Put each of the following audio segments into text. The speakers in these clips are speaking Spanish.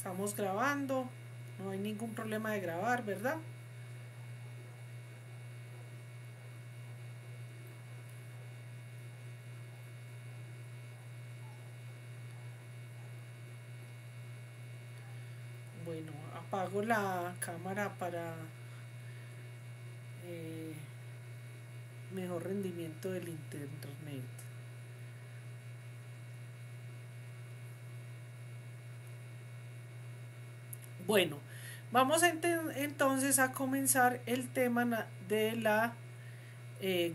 Estamos grabando, no hay ningún problema de grabar, ¿verdad? Bueno, apago la cámara para eh, mejor rendimiento del internet. Bueno, vamos a entonces a comenzar el tema de la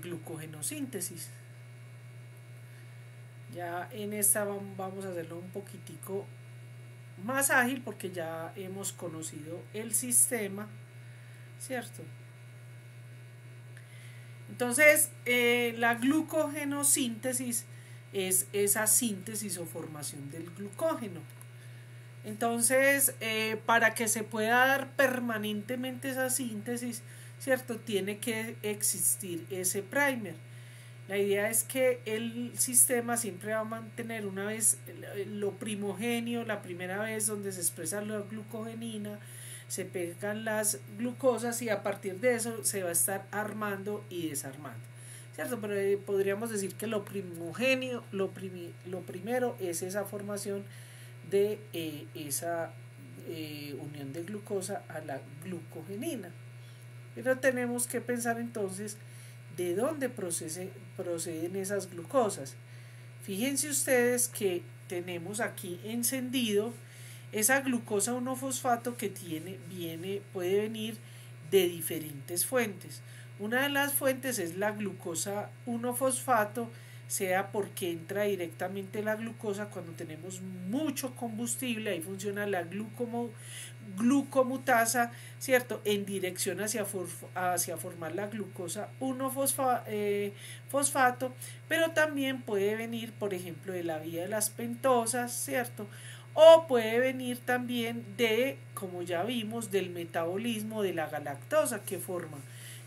glucogenosíntesis. Ya en esta vamos a hacerlo un poquitico más ágil porque ya hemos conocido el sistema, ¿cierto? Entonces, la glucogenosíntesis es esa síntesis o formación del glucógeno. Entonces, para que se pueda dar permanentemente esa síntesis, ¿cierto? Tiene que existir ese primer. La idea es que el sistema siempre va a mantener una vez lo primogenio, la primera vez donde se expresa la glucogenina, se pegan las glucosas y a partir de eso se va a estar armando y desarmando, ¿cierto? Pero podríamos decir que lo primogenio, lo primero es esa formación de esa unión de glucosa a la glucogenina. Pero tenemos que pensar entonces de dónde proceden esas glucosas. Fíjense ustedes que tenemos aquí encendido esa glucosa 1-fosfato que puede venir de diferentes fuentes. Una de las fuentes es la glucosa 1-fosfato, sea porque entra directamente la glucosa cuando tenemos mucho combustible, ahí funciona la glucomutasa, ¿cierto? En dirección hacia formar la glucosa 1-fosfato, pero también puede venir, por ejemplo, de la vía de las pentosas, ¿cierto? O puede venir también de, como ya vimos, del metabolismo de la galactosa que forma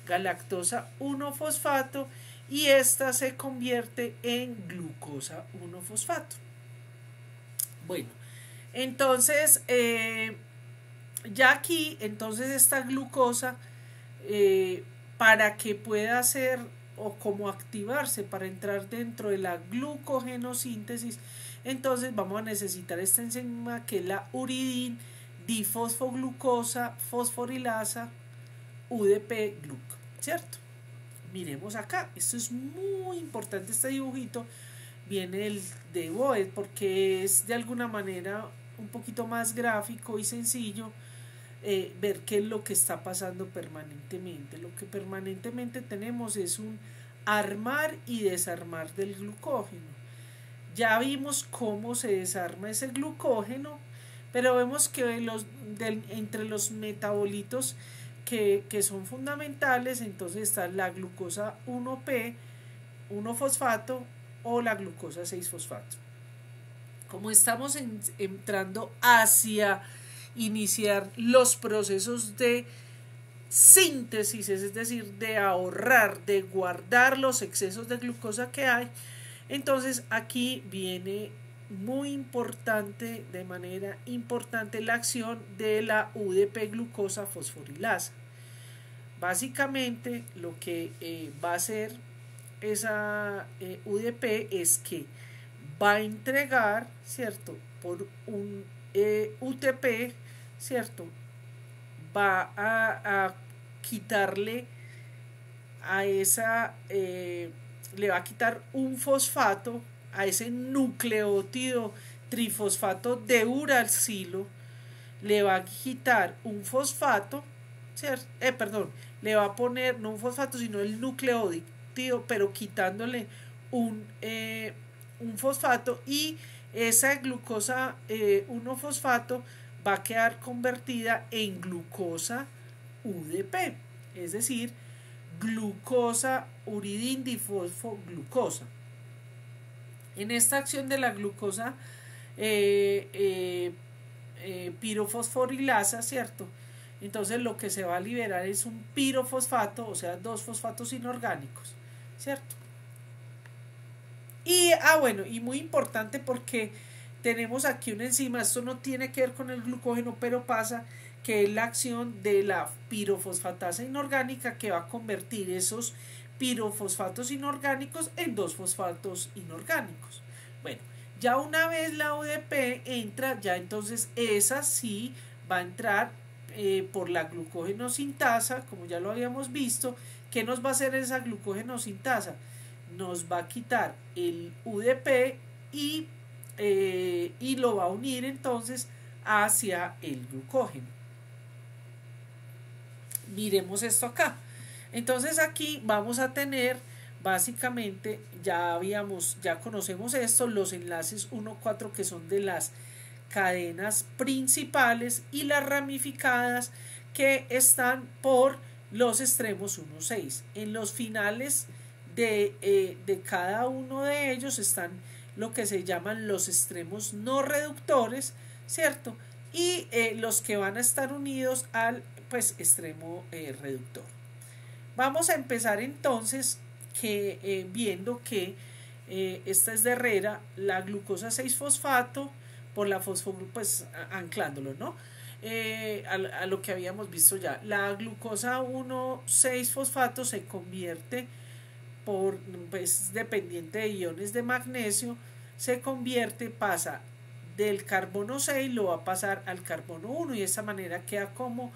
galactosa 1-fosfato y esta se convierte en glucosa 1-fosfato. Bueno, entonces ya aquí, entonces esta glucosa para que pueda hacer o como activarse para entrar dentro de la glucogenosíntesis, entonces vamos a necesitar esta enzima que es la uridin difosfoglucosa fosforilasa UDP-GLUC, ¿cierto? Miremos acá, esto es muy importante, este dibujito viene de Boed porque es de alguna manera un poquito más gráfico y sencillo ver qué es lo que está pasando permanentemente. Lo que permanentemente tenemos es un armar y desarmar del glucógeno. Ya vimos cómo se desarma ese glucógeno, pero vemos que entre los metabolitos que son fundamentales, entonces está la glucosa 1P, 1-fosfato o la glucosa 6-fosfato. Como estamos entrando hacia iniciar los procesos de síntesis, es decir, de ahorrar, de guardar los excesos de glucosa que hay, entonces aquí viene muy importante, de manera importante, la acción de la UDP glucosa fosforilasa. Básicamente lo que va a hacer esa UDP es que va a entregar, ¿cierto? Por un UTP, ¿cierto? Va a quitarle a esa, le va a quitar un fosfato a ese nucleótido trifosfato de uracilo, le va a quitar un fosfato, ¿cierto? Le va a poner no un fosfato sino el nucleótido, pero quitándole un fosfato y esa glucosa 1-fosfato va a quedar convertida en glucosa UDP, es decir, glucosa uridin difosfoglucosa. En esta acción de la glucosa pirofosforilasa, ¿cierto? Entonces lo que se va a liberar es un pirofosfato, o sea, 2 fosfatos inorgánicos, ¿cierto? Y, bueno, y muy importante porque tenemos aquí una enzima, esto no tiene que ver con el glucógeno, pero pasa que es la acción de la pirofosfatasa inorgánica que va a convertir esos pirofosfatos inorgánicos en 2-fosfatos inorgánicos. Bueno, ya una vez la UDP entra, ya entonces esa sí va a entrar por la glucógeno-sintasa, como ya lo habíamos visto. ¿Qué nos va a hacer esa glucógeno-sintasa? Nos va a quitar el UDP y lo va a unir entonces hacia el glucógeno. Miremos esto acá. Entonces aquí vamos a tener básicamente, ya conocemos esto, los enlaces 1,4 que son de las cadenas principales y las ramificadas que están por los extremos 1,6. En los finales de cada uno de ellos están lo que se llaman los extremos no reductores, ¿cierto? Y los que van a estar unidos al extremo reductor. Vamos a empezar entonces viendo que esta es de Herrera, la glucosa 6-fosfato por la anclándolo, ¿no? A lo que habíamos visto ya. La glucosa 1,6-fosfato se convierte dependiente de iones de magnesio, pasa del carbono 6, lo va a pasar al carbono 1 y de esta manera queda como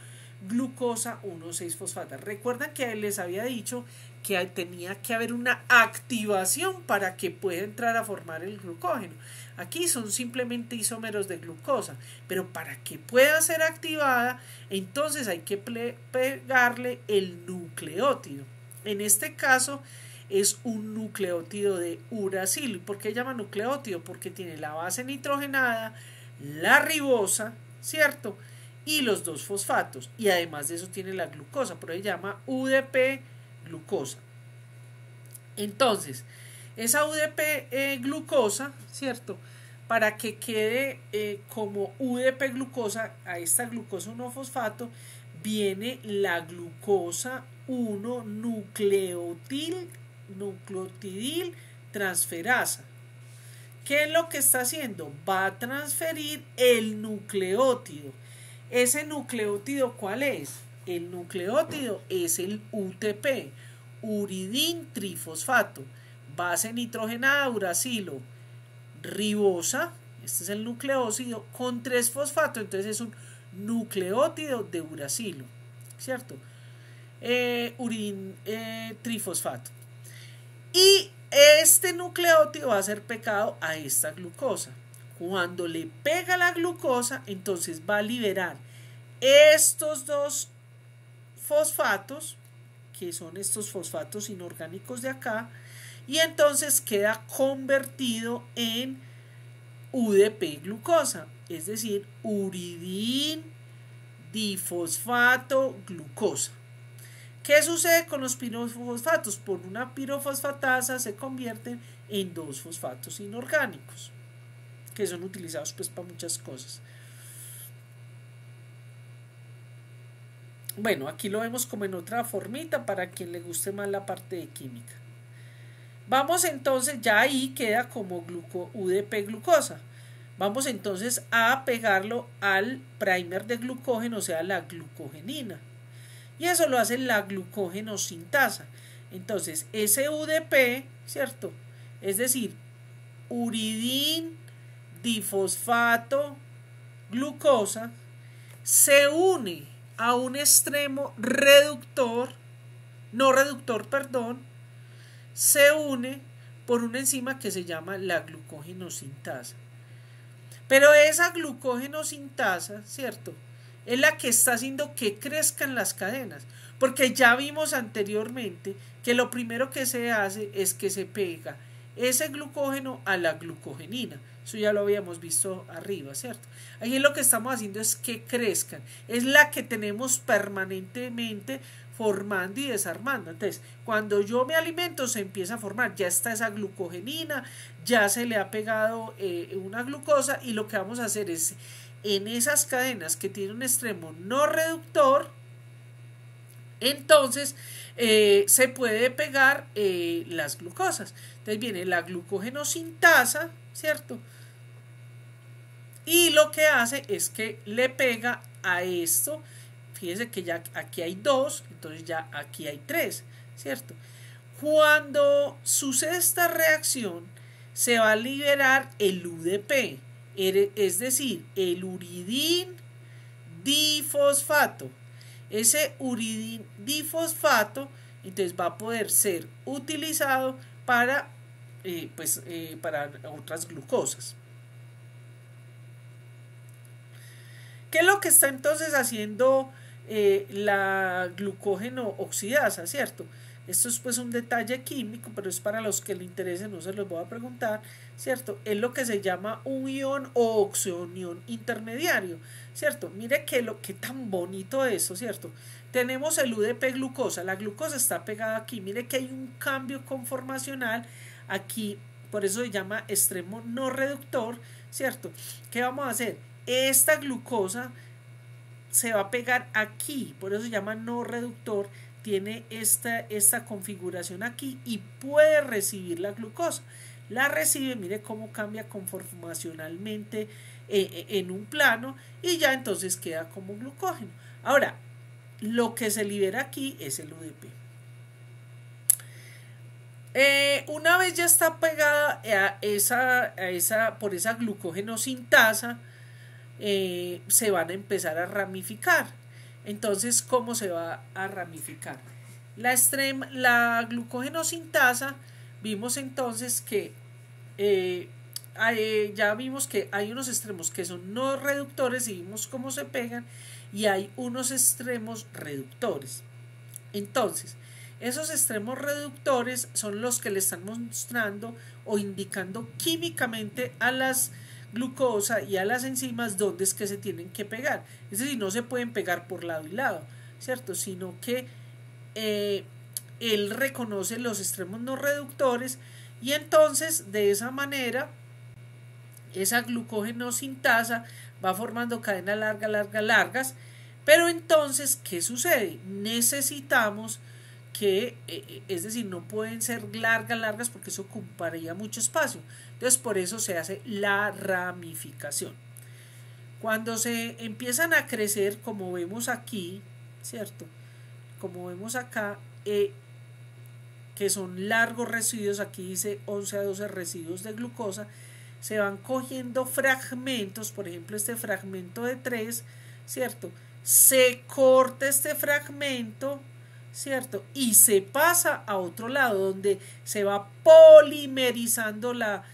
glucosa 1,6-fosfata. Recuerdan que les había dicho que tenía que haber una activación para que pueda entrar a formar el glucógeno. Aquí son simplemente isómeros de glucosa, pero para que pueda ser activada, entonces hay que pegarle el nucleótido. En este caso es un nucleótido de uracilo. ¿Por qué llama nucleótido? Porque tiene la base nitrogenada, la ribosa, ¿cierto? Y los 2 fosfatos, y además de eso tiene la glucosa, por ahí se llama UDP glucosa. Entonces, esa UDP glucosa, ¿cierto? Para que quede como UDP glucosa, a esta glucosa 1-fosfato, viene la glucosa 1-nucleotidil transferasa. ¿Qué es lo que está haciendo? Va a transferir el nucleótido. ¿Ese nucleótido cuál es? El nucleótido es el UTP, uridín trifosfato, base nitrogenada uracilo, ribosa, este es el nucleósido, con 3 fosfatos, entonces es un nucleótido de uracilo, ¿cierto? Uridín trifosfato. Y este nucleótido va a ser pegado a esta glucosa. Cuando le pega la glucosa, entonces va a liberar estos 2 fosfatos, que son estos fosfatos inorgánicos de acá, y entonces queda convertido en UDP glucosa, es decir, uridín difosfato glucosa. ¿Qué sucede con los pirofosfatos? Por una pirofosfatasa se convierten en 2 fosfatos inorgánicos, que son utilizados para muchas cosas. Bueno, aquí lo vemos como en otra formita para quien le guste más la parte de química. Vamos entonces, ya ahí queda como UDP glucosa. Vamos entonces a pegarlo al primer de glucógeno, o sea, la glucogenina. Y eso lo hace la glucógeno sintasa. Entonces, ese UDP, ¿cierto? Es decir, uridín difosfato glucosa se une a un extremo se une por una enzima que se llama la glucógeno sintasa. Pero esa glucógeno sintasa, ¿cierto?, es la que está haciendo que crezcan las cadenas, porque ya vimos anteriormente que lo primero que se hace es que se pega ese glucógeno a la glucogenina. Eso ya lo habíamos visto arriba, ¿cierto? Ahí lo que estamos haciendo es que crezcan. Es la que tenemos permanentemente formando y desarmando. Entonces, cuando yo me alimento se empieza a formar. Ya está esa glucogenina, ya se le ha pegado una glucosa, y lo que vamos a hacer es, en esas cadenas que tienen un extremo no reductor, entonces se puede pegar las glucosas. Entonces viene la glucógeno sintasa, ¿cierto? y lo que hace es que le pega a esto. Fíjense que ya aquí hay 2, entonces ya aquí hay 3, ¿cierto? Cuando sucede esta reacción, se va a liberar el UDP, es decir, el uridín difosfato. Ese uridín difosfato entonces va a poder ser utilizado para, para otras glucosas. ¿Qué es lo que está entonces haciendo la glucógeno oxidasa, cierto? Esto es pues un detalle químico, pero es para los que le interesen, no se los voy a preguntar, ¿cierto? Es lo que se llama un ion o oxonión intermediario, ¿cierto? Mire qué tan bonito eso, ¿cierto? Tenemos el UDP glucosa, la glucosa está pegada aquí, mire que hay un cambio conformacional aquí, por eso se llama extremo no reductor, ¿cierto? ¿Qué vamos a hacer? Esta glucosa se va a pegar aquí, por eso se llama no reductor, tiene esta configuración aquí y puede recibir la glucosa. La recibe, mire cómo cambia conformacionalmente en un plano y ya entonces queda como glucógeno. Ahora, lo que se libera aquí es el UDP. Una vez ya está pegada por esa glucógeno sintasa, se van a empezar a ramificar. Entonces, ¿cómo se va a ramificar? La glucógeno sintasa, vimos entonces que ya vimos que hay unos extremos que son no reductores y vimos cómo se pegan, y hay unos extremos reductores. Entonces, esos extremos reductores son los que le están mostrando o indicando químicamente a las glucosa y a las enzimas dónde es que se tienen que pegar. Es decir, no se pueden pegar por lado y lado, ¿cierto? Sino que él reconoce los extremos no reductores y entonces de esa manera esa glucógeno sintasa va formando cadenas largas, pero entonces, ¿qué sucede? Necesitamos que, es decir, no pueden ser largas porque eso ocuparía mucho espacio. Entonces, por eso se hace la ramificación. Cuando se empiezan a crecer, como vemos aquí, ¿cierto? Como vemos acá, que son largos residuos, aquí dice 11 a 12 residuos de glucosa, se van cogiendo fragmentos, por ejemplo, este fragmento de 3, ¿cierto? Se corta este fragmento, ¿cierto? Y se pasa a otro lado donde se va polimerizando la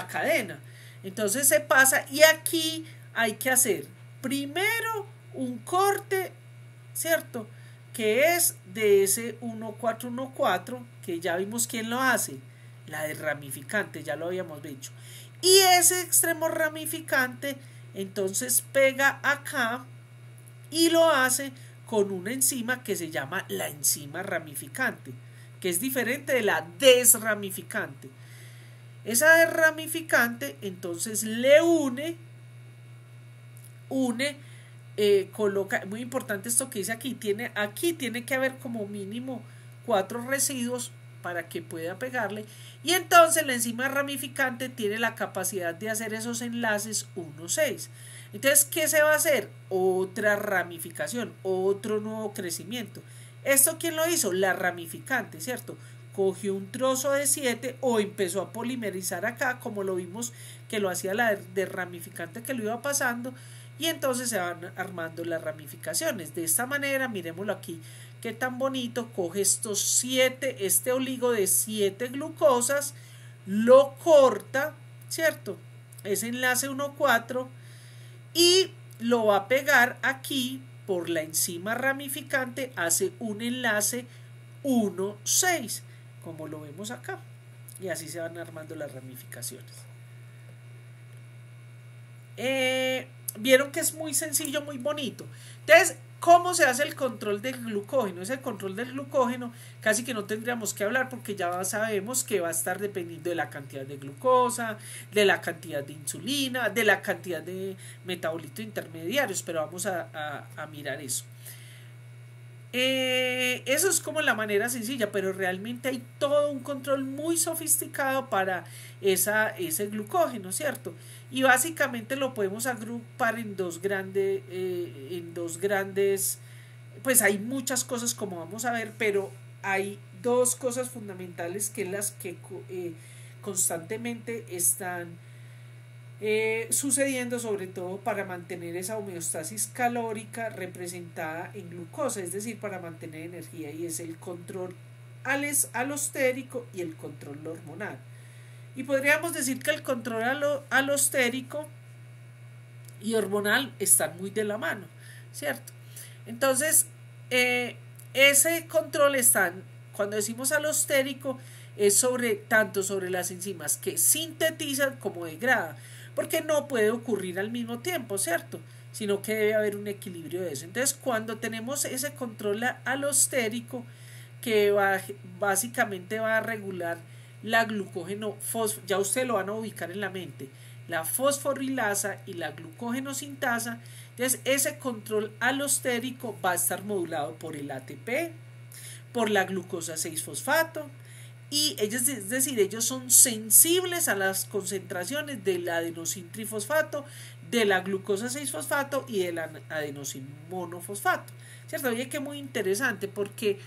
cadena. Entonces se pasa y aquí hay que hacer primero un corte, ¿cierto? Que es de ese 1414, que ya vimos quién lo hace, la de ramificante, ya lo habíamos dicho. Y ese extremo ramificante entonces pega acá y lo hace con una enzima que se llama la enzima ramificante, que es diferente de la desramificante. Esa desramificante entonces le coloca, muy importante esto que dice aquí tiene que haber como mínimo 4 residuos para que pueda pegarle, y entonces la enzima ramificante tiene la capacidad de hacer esos enlaces 1,6. Entonces, ¿qué se va a hacer? Otra ramificación, otro nuevo crecimiento. ¿Esto quién lo hizo? La ramificante, ¿cierto? Cogió un trozo de 7 o empezó a polimerizar acá, como lo vimos que lo hacía la de ramificante, que lo iba pasando, y entonces se van armando las ramificaciones. De esta manera, miremoslo aquí, qué tan bonito, coge este oligo de 7 glucosas, lo corta, ¿cierto? Ese enlace 1,4 y lo va a pegar aquí por la enzima ramificante, hace un enlace 1,6, como lo vemos acá, y así se van armando las ramificaciones. Vieron que es muy sencillo, muy bonito. Entonces, ¿cómo se hace el control del glucógeno? Ese control del glucógeno casi que no tendríamos que hablar porque ya sabemos que va a estar dependiendo de la cantidad de glucosa, de la cantidad de insulina, de la cantidad de metabolitos intermediarios, pero vamos a mirar eso. Eso es como la manera sencilla, pero realmente hay todo un control muy sofisticado para ese glucógeno, ¿cierto? Y básicamente lo podemos agrupar en dos grandes, pues hay muchas cosas como vamos a ver, pero hay dos cosas fundamentales que es las que constantemente están sucediendo, sobre todo para mantener esa homeostasis calórica representada en glucosa, es decir, para mantener energía, y es el control alostérico y el control hormonal. Y podríamos decir que el control alostérico y hormonal están muy de la mano, ¿cierto? Entonces, ese control cuando decimos alostérico, es tanto sobre las enzimas que sintetizan como degradan, porque no puede ocurrir al mismo tiempo, ¿cierto? Sino que debe haber un equilibrio de eso. Entonces, cuando tenemos ese control alostérico, que básicamente va a regular la glucógeno ya usted lo van a ubicar en la mente, la fosforilasa y la glucógeno sintasa. Entonces, ese control alostérico va a estar modulado por el ATP, por la glucosa 6-fosfato, y ellos, es decir, ellos son sensibles a las concentraciones del adenosin trifosfato, de la glucosa 6-fosfato y del adenosin monofosfato, ¿cierto? Oye, que muy interesante, porque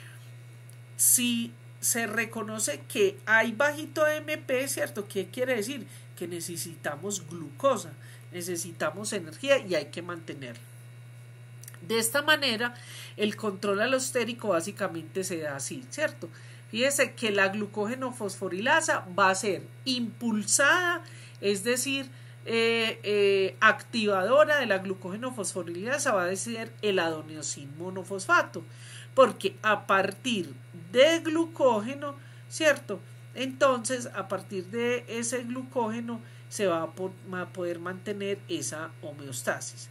si se reconoce que hay bajito AMP, ¿cierto? ¿Qué quiere decir? Que necesitamos glucosa, necesitamos energía y hay que mantenerla. De esta manera, el control alostérico básicamente se da así, ¿cierto? Fíjese que la glucógeno fosforilasa va a ser impulsada, es decir, activadora de la glucógeno fosforilasa va a ser el adenosin monofosfato, porque a partir de glucógeno, ¿cierto? Entonces, a partir de ese glucógeno se va a poder mantener esa homeostasis.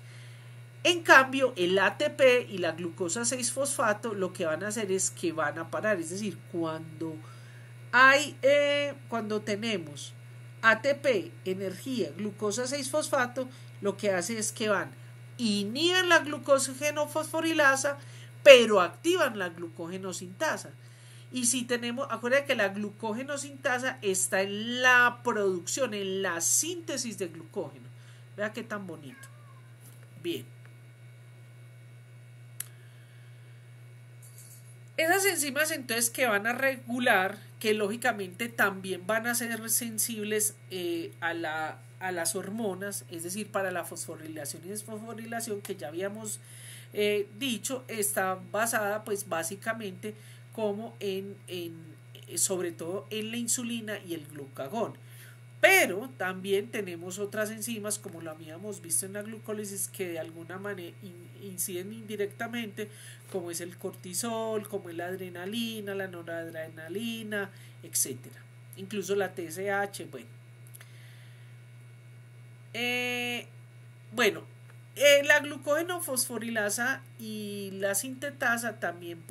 En cambio, el ATP y la glucosa 6-fosfato lo que van a hacer es que van a parar. Es decir, cuando tenemos ATP, energía, glucosa 6-fosfato, lo que hace es que inhiben la glucógeno fosforilasa, pero activan la glucógeno sintasa. Y si tenemos, acuérdense que la glucógeno sintasa está en la producción, en la síntesis de glucógeno. Vea qué tan bonito. Bien. Esas enzimas entonces que van a regular, que lógicamente también van a ser sensibles a las hormonas, es decir, para la fosforilación y desfosforilación que ya habíamos dicho, está basada pues básicamente como sobre todo en la insulina y el glucagón. Pero también tenemos otras enzimas, como lo habíamos visto en la glucólisis, que de alguna manera inciden indirectamente, como es el cortisol, como es la adrenalina, la noradrenalina, etc. Incluso la TSH, la glucógeno fosforilasa y la sintetasa también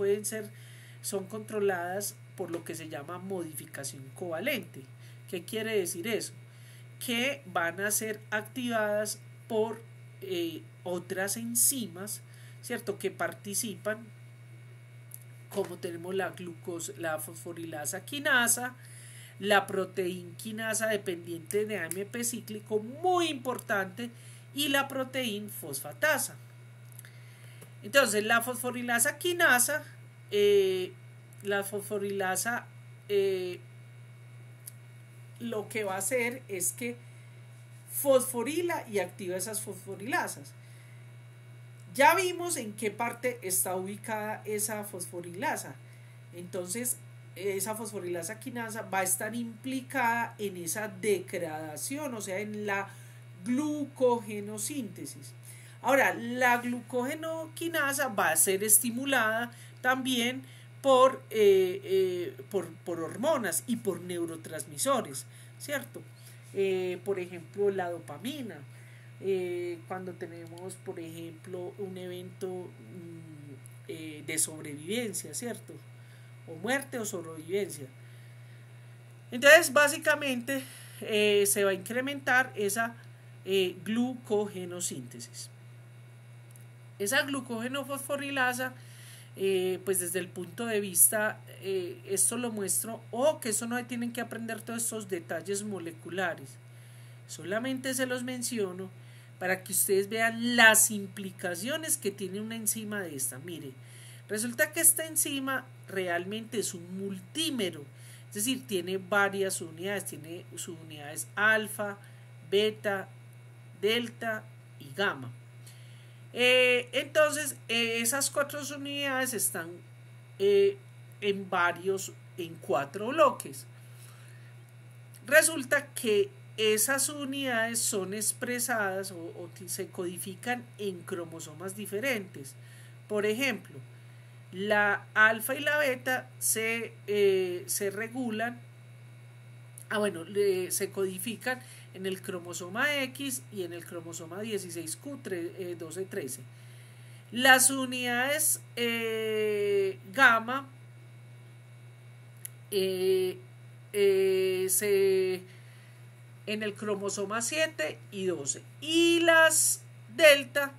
son controladas por lo que se llama modificación covalente. ¿Qué quiere decir eso? Que van a ser activadas por otras enzimas, ¿cierto? Que participan, como tenemos la fosforilasa quinasa, la proteína quinasa dependiente de AMP cíclico, muy importante, y la proteína fosfatasa. Entonces, la fosforilasa quinasa, lo que va a hacer es que fosforila y activa esas fosforilasas. Ya vimos en qué parte está ubicada esa fosforilasa. Entonces, esa fosforilasa quinasa va a estar implicada en esa degradación, o sea, en la glucogenosíntesis. Ahora, la glucogenoquinasa va a ser estimulada también por hormonas y por neurotransmisores, ¿cierto? Por ejemplo, la dopamina. Cuando tenemos, por ejemplo, un evento de sobrevivencia, ¿cierto? O muerte o sobrevivencia. Entonces, básicamente, se va a incrementar esa glucogenosíntesis. Esa glucogenofosforilasa pues desde el punto de vista, esto lo muestro, que eso no tienen que aprender todos estos detalles moleculares, solamente se los menciono para que ustedes vean las implicaciones que tiene una enzima de esta. Mire, resulta que esta enzima realmente es un multímero, es decir, tiene varias unidades, tiene sus unidades alfa, beta, delta y gamma. Entonces, esas 4 unidades están en 4 bloques. Resulta que esas unidades son expresadas o se codifican en cromosomas diferentes. Por ejemplo, la alfa y la beta se regulan, se codifican en el cromosoma X y en el cromosoma 16Q 12-13. Las unidades gamma en el cromosoma 7 y 12. Y las delta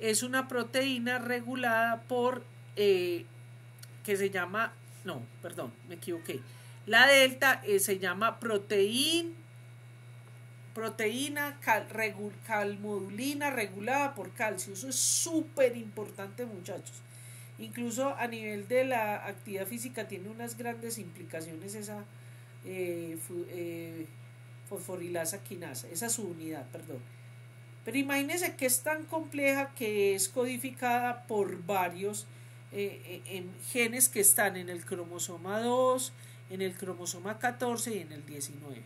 es una proteína regulada por que se llama, no, perdón, me equivoqué. La delta se llama proteína calmodulina regulada por calcio. Eso es súper importante, muchachos. Incluso a nivel de la actividad física tiene unas grandes implicaciones esa fosforilasa quinasa, esa subunidad, perdón. Pero imagínense que es tan compleja que es codificada por varios genes que están en el cromosoma 2, en el cromosoma 14 y en el 19.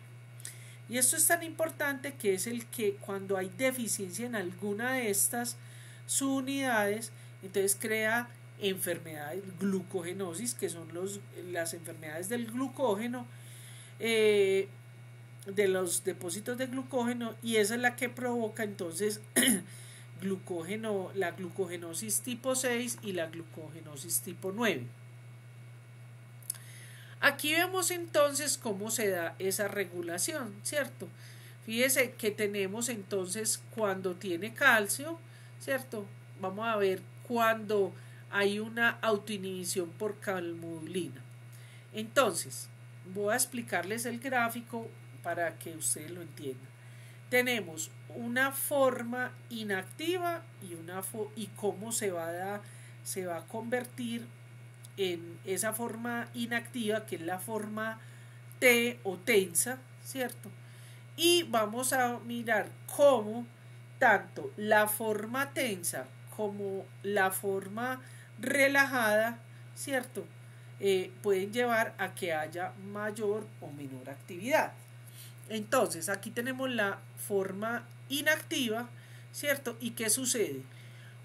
Y esto es tan importante que es el que cuando hay deficiencia en alguna de estas subunidades, entonces crea enfermedades, glucogenosis, que son las enfermedades del glucógeno, de los depósitos de glucógeno, y esa es la que provoca entonces la glucogenosis tipo 6 y la glucogenosis tipo 9. Aquí vemos entonces cómo se da esa regulación, ¿cierto? Fíjese que tenemos entonces cuando tiene calcio, ¿cierto? Vamos a ver cuando hay una autoinhibición por calmodulina. Entonces, voy a explicarles el gráfico para que ustedes lo entiendan. Tenemos una forma inactiva y cómo se va a convertir en esa forma inactiva, que es la forma T o tensa, ¿cierto? Y vamos a mirar cómo tanto la forma tensa como la forma relajada, ¿cierto? Pueden llevar a que haya mayor o menor actividad. Entonces, aquí tenemos la forma inactiva, ¿cierto? ¿Y qué sucede?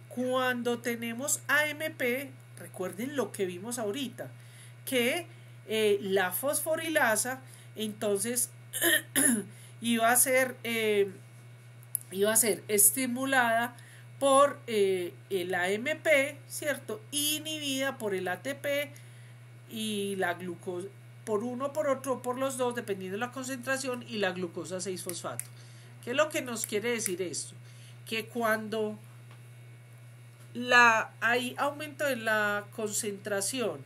Cuando tenemos AMP, recuerden lo que vimos ahorita, que la fosforilasa entonces iba a ser estimulada por el AMP, ¿cierto? Inhibida por el ATP y la glucosa, por uno, por otro, por los dos, dependiendo de la concentración, y la glucosa 6-fosfato. ¿Qué es lo que nos quiere decir esto? Que cuando hay aumento de la concentración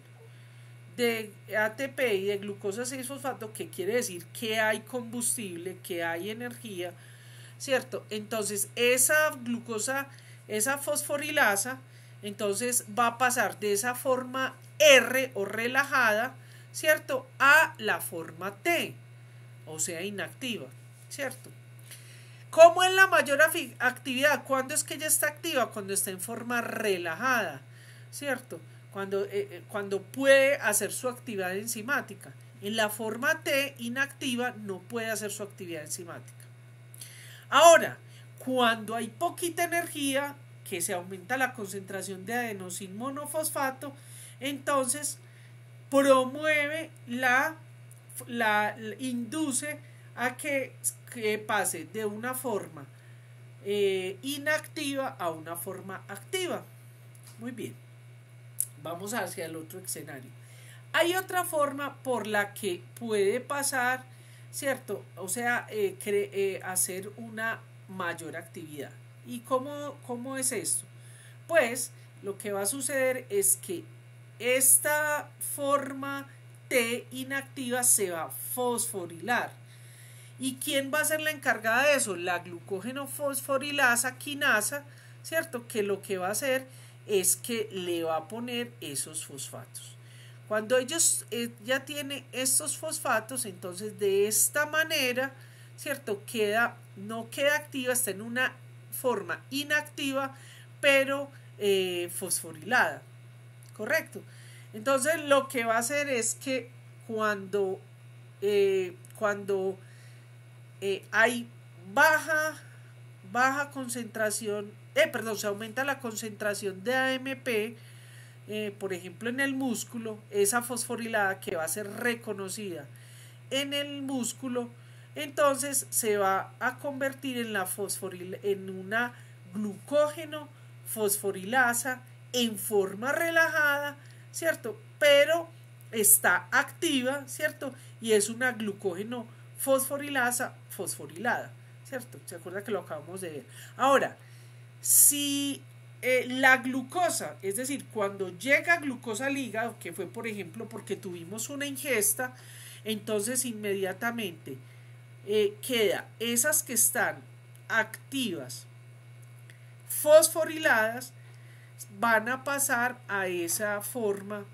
de ATP y de glucosa 6-fosfato, que quiere decir que hay combustible, que hay energía, ¿cierto? Entonces esa glucosa, esa fosforilasa, entonces va a pasar de esa forma R o relajada, ¿cierto?, a la forma T, o sea, inactiva, ¿cierto? ¿Cómo es la mayor actividad? ¿Cuándo es que ella está activa? Cuando está en forma relajada, ¿cierto? Cuando puede hacer su actividad enzimática. En la forma T inactiva no puede hacer su actividad enzimática. Ahora, cuando hay poquita energía, que se aumenta la concentración de adenosín monofosfato, entonces promueve induce a que pase de una forma inactiva a una forma activa. Muy bien, vamos hacia el otro escenario. Hay otra forma por la que puede pasar, ¿cierto? O sea, hacer una mayor actividad. ¿Y cómo es esto? Pues lo que va a suceder es que esta forma T inactiva se va a fosforilar. ¿Y quién va a ser la encargada de eso? La glucógeno fosforilasa quinasa, ¿cierto? Que lo que va a hacer es que le va a poner esos fosfatos. Cuando ellos ya tienen estos fosfatos, entonces de esta manera, ¿cierto? No queda activa, está en una forma inactiva, pero fosforilada, ¿correcto? Entonces lo que va a hacer es que cuando hay baja concentración, se aumenta la concentración de AMP, por ejemplo en el músculo, esa fosforilada que va a ser reconocida en el músculo, entonces se va a convertir en una glucógeno fosforilasa en forma relajada, ¿cierto? Pero está activa, ¿cierto? Y es una glucógeno fosforilasa fosforilada, ¿cierto? ¿Se acuerda que lo acabamos de ver? Ahora, si la glucosa, es decir, cuando llega glucosa al hígado, que fue por ejemplo porque tuvimos una ingesta, entonces inmediatamente queda esas que están activas, fosforiladas, van a pasar a esa forma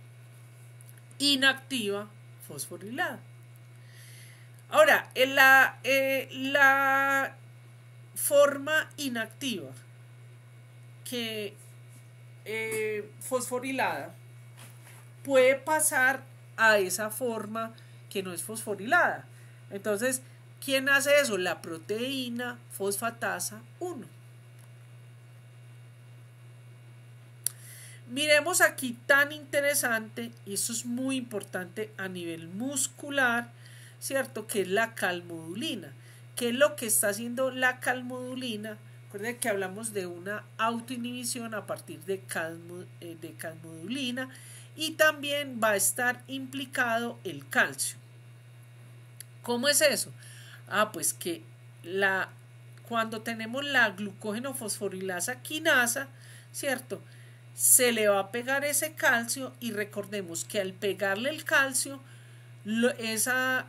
inactiva fosforilada. Ahora, la forma inactiva que fosforilada puede pasar a esa forma que no es fosforilada. Entonces, ¿quién hace eso? La proteína fosfatasa 1. Miremos aquí tan interesante, y esto es muy importante a nivel muscular, ¿cierto? Que es la calmodulina. ¿Qué es lo que está haciendo la calmodulina? Recuerden que hablamos de una autoinhibición a partir de calmodulina, y también va a estar implicado el calcio. ¿Cómo es eso? Pues que cuando tenemos la glucógeno fosforilasa quinasa, ¿cierto? Se le va a pegar ese calcio, y recordemos que al pegarle el calcio, esa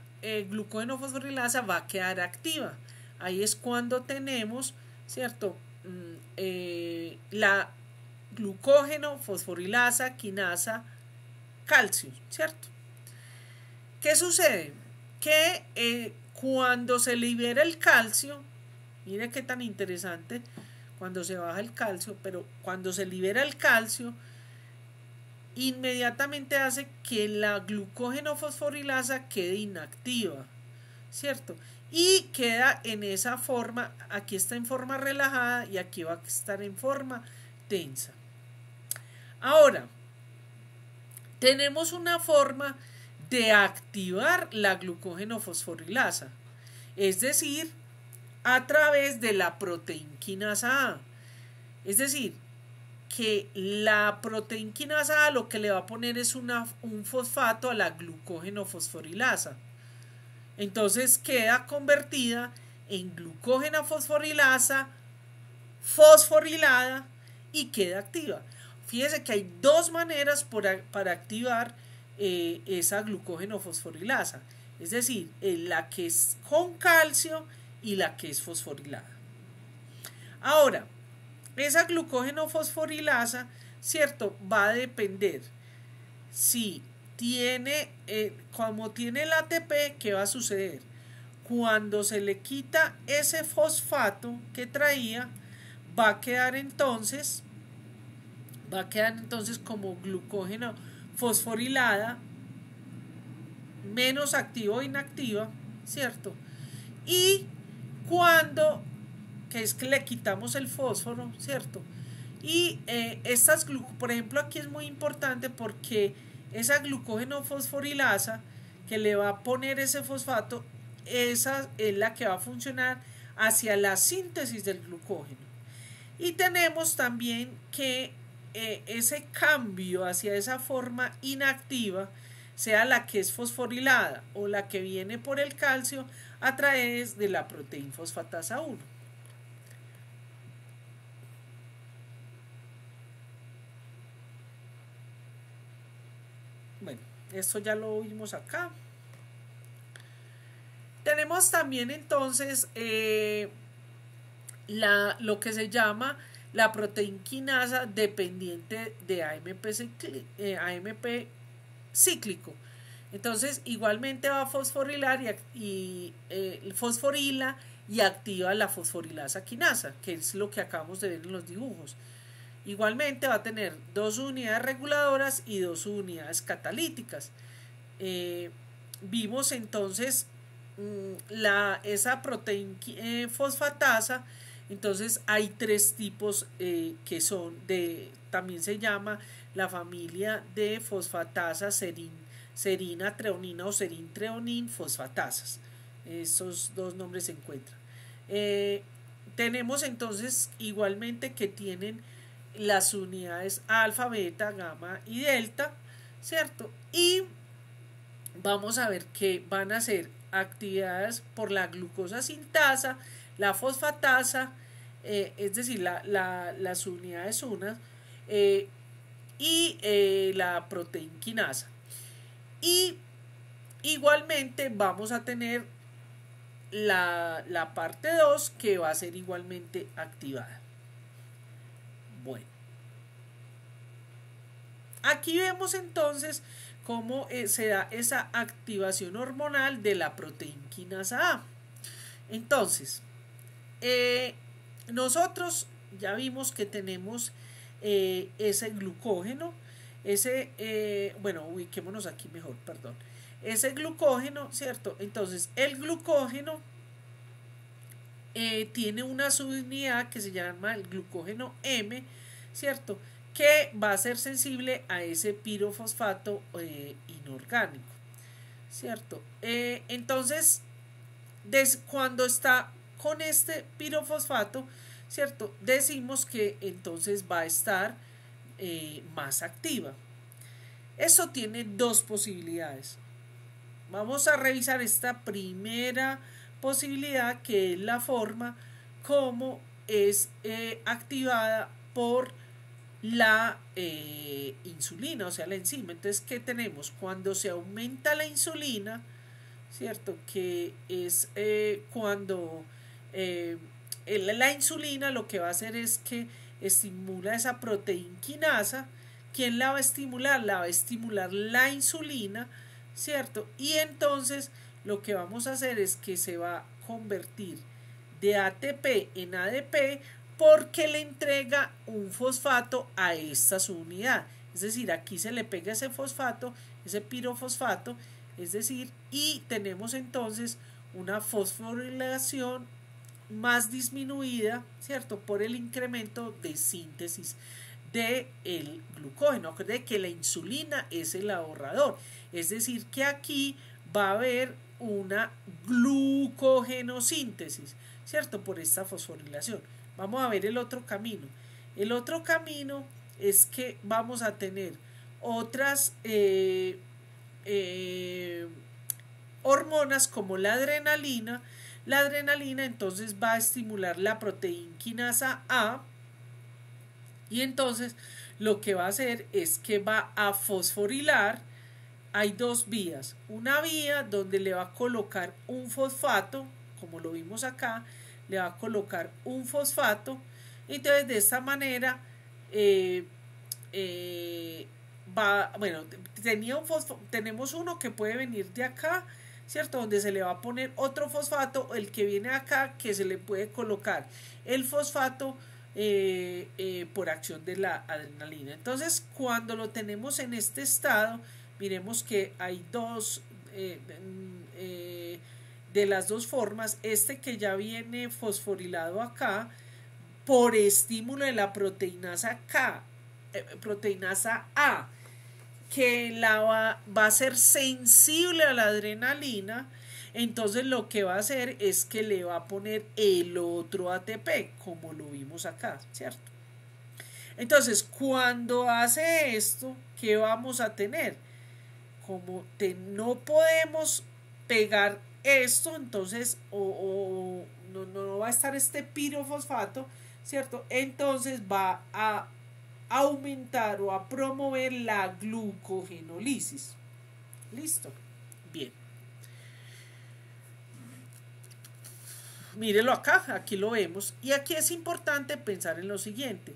glucógeno fosforilasa va a quedar activa. Ahí es cuando tenemos, ¿cierto? La glucógeno fosforilasa quinasa calcio, ¿cierto? ¿Qué sucede? Que cuando se libera el calcio, mire qué tan interesante, cuando se baja el calcio, pero cuando se libera el calcio, inmediatamente hace que la glucógeno fosforilasa quede inactiva, ¿cierto? Y queda en esa forma, aquí está en forma relajada y aquí va a estar en forma tensa. Ahora, tenemos una forma de activar la glucógeno fosforilasa, es decir, a través de la proteinquinasa A. Es decir, que la proteinquinasa A lo que le va a poner es un fosfato a la glucógeno fosforilasa. Entonces queda convertida en glucógeno fosforilasa fosforilada y queda activa. Fíjese que hay dos maneras para activar esa glucógeno fosforilasa. Es decir, la que es con calcio y la que es fosforilada. Ahora, esa glucógeno fosforilasa, ¿cierto? Va a depender si tiene, como tiene el ATP, ¿qué va a suceder? Cuando se le quita ese fosfato que traía, va a quedar entonces como glucógeno fosforilada, menos activa o inactiva, ¿cierto? Y cuando, que es que le quitamos el fósforo, ¿cierto? Y por ejemplo, aquí es muy importante porque esa glucógeno fosforilasa que le va a poner ese fosfato, esa es la que va a funcionar hacia la síntesis del glucógeno. Y tenemos también que ese cambio hacia esa forma inactiva, sea la que es fosforilada o la que viene por el calcio, a través de la proteína fosfatasa 1. Bueno, esto ya lo vimos acá. Tenemos también entonces lo que se llama la proteínquinasa dependiente de AMP cíclico. Entonces igualmente va a fosforilar fosforila y activa la fosforilasa quinasa, que es lo que acabamos de ver en los dibujos. Igualmente va a tener 2 unidades reguladoras y 2 unidades catalíticas. Vimos entonces esa proteína fosfatasa. Entonces hay 3 tipos que son también se llama la familia de fosfatasa serina treonina o serin treonin fosfatasas. Esos 2 nombres se encuentran. Tenemos entonces igualmente que tienen las unidades alfa, beta, gamma y delta, ¿cierto? Y vamos a ver que van a ser activadas por la glucosa sintasa, la fosfatasa, es decir, las unidades unas, y la proteinquinasa. Y igualmente vamos a tener la parte 2 que va a ser igualmente activada. Bueno, aquí vemos entonces cómo se da esa activación hormonal de la proteínquinasa A. Entonces, nosotros ya vimos que tenemos ese glucógeno, bueno, ubiquémonos aquí mejor, perdón. Ese glucógeno, ¿cierto? Entonces, el glucógeno tiene una subunidad que se llama el glucógeno M, ¿cierto? Que va a ser sensible a ese pirofosfato inorgánico, ¿cierto? Entonces, cuando está con este pirofosfato, ¿cierto? Decimos que entonces va a estar más activa. Eso tiene 2 posibilidades. Vamos a revisar esta primera posibilidad, que es la forma como es activada por la insulina, o sea, la enzima. Entonces, ¿qué tenemos? Cuando se aumenta la insulina, ¿cierto? Que es cuando la insulina lo que va a hacer es que estimula esa proteinquinasa. ¿Quién la va a estimular? La va a estimular la insulina, ¿cierto? Y entonces lo que vamos a hacer es que se va a convertir de ATP en ADP porque le entrega un fosfato a esta subunidad. Es decir, aquí se le pega ese fosfato, ese pirofosfato, es decir, y tenemos entonces una fosforilación más disminuida, ¿cierto? Por el incremento de síntesis del glucógeno. Acuérdense que la insulina es el ahorrador, es decir, que aquí va a haber una glucogenosíntesis, ¿cierto? Por esta fosforilación. Vamos a ver el otro camino. El otro camino es que vamos a tener otras hormonas como la adrenalina. La adrenalina entonces va a estimular la proteínquinasa A, y entonces lo que va a hacer es que va a fosforilar. Hay 2 vías. Una vía donde le va a colocar un fosfato, como lo vimos acá, le va a colocar un fosfato. Entonces de esta manera bueno, tenemos uno que puede venir de acá, ¿cierto? Donde se le va a poner otro fosfato, el que viene acá, que se le puede colocar el fosfato por acción de la adrenalina. Entonces, cuando lo tenemos en este estado, miremos que hay 2 de las 2 formas. Este que ya viene fosforilado acá por estímulo de la proteinasa A, que va a ser sensible a la adrenalina. Entonces lo que va a hacer es que le va a poner el otro ATP, como lo vimos acá, ¿cierto? Entonces, cuando hace esto, ¿qué vamos a tener? Como no podemos pegar esto, entonces no va a estar este pirofosfato, ¿cierto? Entonces va a aumentar o a promover la glucogenólisis. Listo. Bien. Mírelo acá, aquí lo vemos. Y aquí es importante pensar en lo siguiente.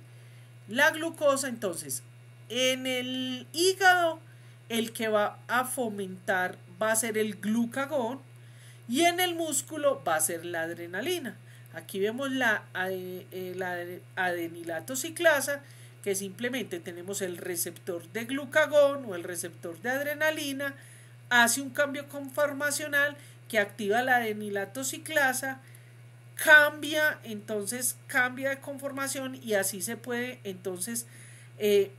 La glucosa, entonces, en el hígado, el que va a fomentar va a ser el glucagón y en el músculo va a ser la adrenalina. Aquí vemos la adenilato ciclasa, que simplemente tenemos el receptor de glucagón o el receptor de adrenalina, hace un cambio conformacional que activa la adenilato ciclasa, cambia de conformación y así se puede entonces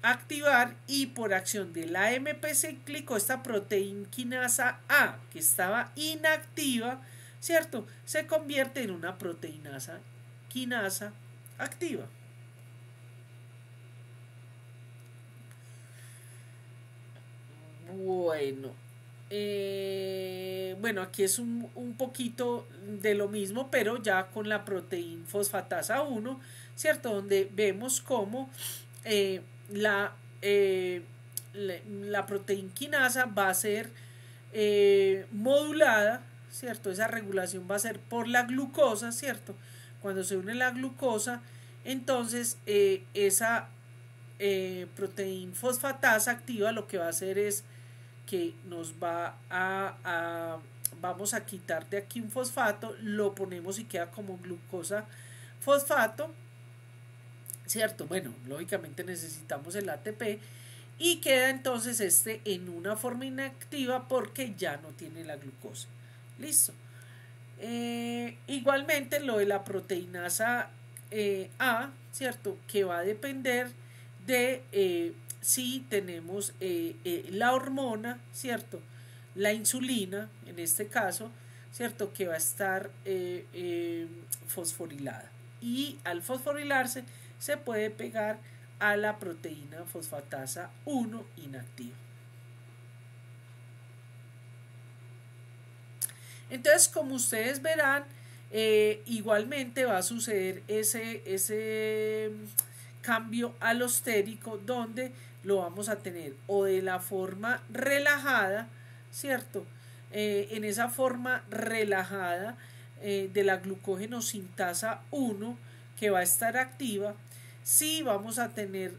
activar, y por acción del AMP cíclico esta proteína quinasa A que estaba inactiva, ¿cierto?, se convierte en una proteína quinasa activa. Bueno, aquí es un poquito de lo mismo, pero ya con la proteína fosfatasa 1, ¿cierto? Donde vemos cómo la proteína quinasa va a ser modulada, ¿cierto? Esa regulación va a ser por la glucosa, ¿cierto? Cuando se une la glucosa, entonces esa proteína fosfatasa activa lo que va a hacer es que nos vamos a quitar de aquí un fosfato, lo ponemos y queda como glucosa fosfato, ¿cierto? Bueno, lógicamente necesitamos el ATP y queda entonces en una forma inactiva porque ya no tiene la glucosa. Listo. Igualmente lo de la proteinasa A, ¿cierto?, que va a depender de si tenemos la hormona, ¿cierto?, la insulina, en este caso, ¿cierto?, que va a estar fosforilada. Y al fosforilarse se puede pegar a la proteína fosfatasa 1 inactiva. Entonces, como ustedes verán, igualmente va a suceder ese cambio alostérico, donde lo vamos a tener o de la forma relajada, ¿cierto? En esa forma relajada de la glucógeno sintasa 1 que va a estar activa, sí vamos a tener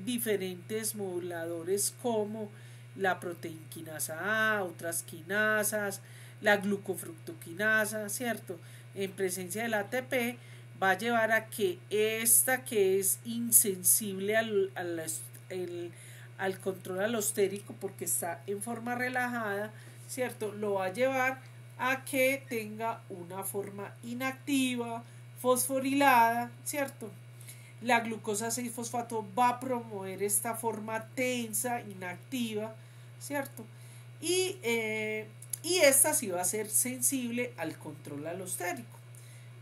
diferentes moduladores como la proteína quinasa A, otras quinasas, la glucofructoquinasa, ¿cierto? En presencia del ATP va a llevar a que esta, que es insensible al control alostérico porque está en forma relajada, ¿cierto?, lo va a llevar a que tenga una forma inactiva, fosforilada, ¿cierto? La glucosa 6-fosfato va a promover esta forma tensa, inactiva, ¿cierto? Y esta sí va a ser sensible al control alostérico.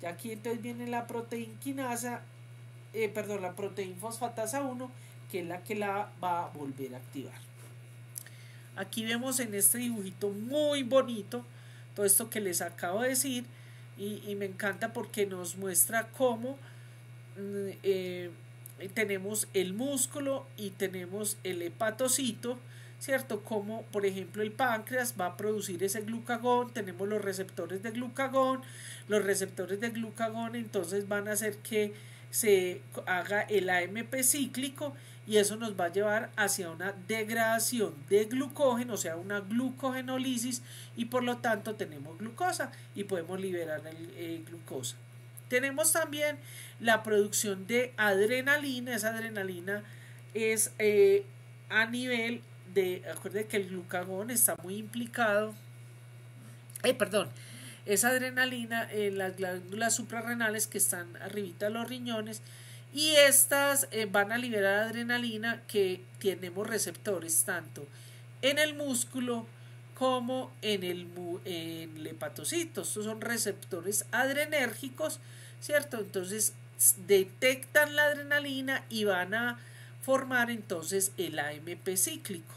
Ya aquí entonces viene la proteína quinasa, la proteína fosfatasa 1, que es la que la va a volver a activar. Aquí vemos en este dibujito muy bonito todo esto que les acabo de decir, y me encanta porque nos muestra cómo tenemos el músculo y tenemos el hepatocito, ¿cierto? Como por ejemplo el páncreas va a producir ese glucagón, tenemos los receptores de glucagón entonces van a hacer que se haga el AMP cíclico, y eso nos va a llevar hacia una degradación de glucógeno, o sea, una glucogenólisis, y por lo tanto tenemos glucosa y podemos liberar el glucosa. Tenemos también la producción de adrenalina. Esa adrenalina es a nivel de, acuérdense que el glucagón está muy implicado, esa adrenalina en las glándulas suprarrenales que están arribita de los riñones, y estas van a liberar adrenalina, que tenemos receptores tanto en el músculo como en el hepatocito. Estos son receptores adrenérgicos, ¿cierto? Entonces detectan la adrenalina y van a formar entonces el AMP cíclico.